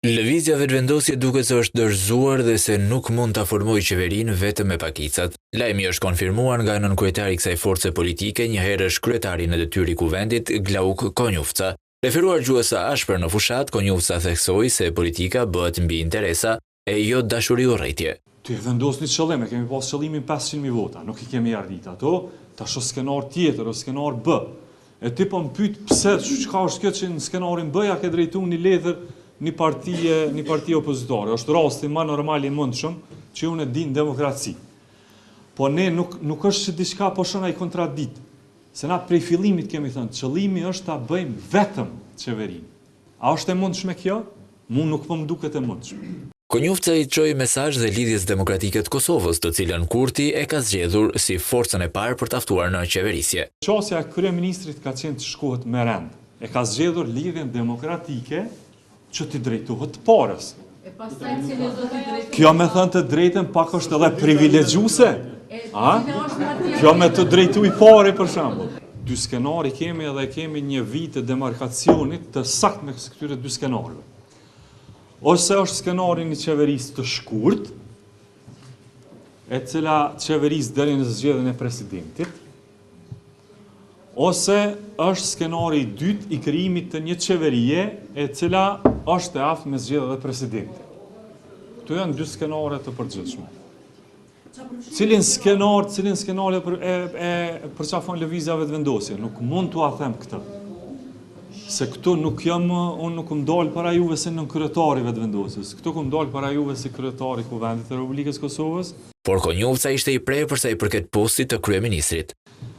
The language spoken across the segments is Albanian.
Lëvizja vetëvendosje duket se është dorëzuar dhe se nuk mund ta formojë qeverinë vetëm me pakicat. Lajmi është konfirmuar nga nënkryetari i kësaj force politike, njëherësh kryetari në detyrë i kuvendit, Glauk Konjufca. Referuar gjuhës së ashpër në fushat, Konjufca theksoi se politika bëhet mbi interesa e jo dashuri urrëtie. Të vendosni qëllim, kemi pas qëllimin 500.000 vota, nuk i kemi arrit ato, tash skenar tjetër, skenar B. E ti po më pyet pse çka është kjo që në skenarin B ja ke drejtuar një letër një parti opozitare. Është rasti më normal i mundshëm që unë e di në demokraci. Po ne nuk është që diçka po shon ai kontradikt. Se na prej fillimit kemi thënë, qëllimi është ta bëjmë vetëm qeverinë. A është e mundshme kjo? Mu nuk po më duket e mundshme. Konjufca i çoi mesazh dhe lidhjes demokratike të Kosovës, të cilën Kurti e ka zgjedhur si forcën e parë për ta ftuar në qeverisje. Qasja e kryeministrit ka qenë të shkohet me rend. E ka zgjedhur lidhjen demokratike që t'i drejtohet të parës. Kjo me thënë të drejtën pak është edhe privilegjuese. Kjo me të drejtu i pare për shembull. Dy skenari kemi edhe kemi një vit të demarkacionit të sakt me këtyre dy skenarëve. Ose është skenari një qeverisë të shkurt, e cila qeverisë deri në zgjedhjen e presidentit, ose është skenari i dytë i krijimit të një qeverie e cila është e aftë me zgjedhjen e presidentit. Këto janë dy skenare të përgjithshme. Cilin skenar e përqafon lëvizja vetëvendosje, nuk mund t'u a them këtë. Se këtu unë nuk më dalë para juve si në kryetari vetëvendosjes. Këtu më dalë para juve si kryetari i Kuvendit të Republikës Kosovës. Por Konjufca ishte i prerë sa i përket postit të kryeministrit.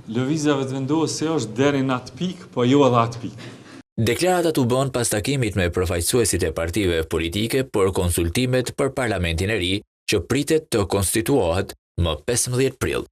Lëvizja vetëvendosje është deri në atë pikë, po jo edhe atë pikë. Deklaratat u bën pas takimit me përfaqësuesit e partive politike për konsultimet për parlamentin e ri që pritet të konstituohet më 15 prill.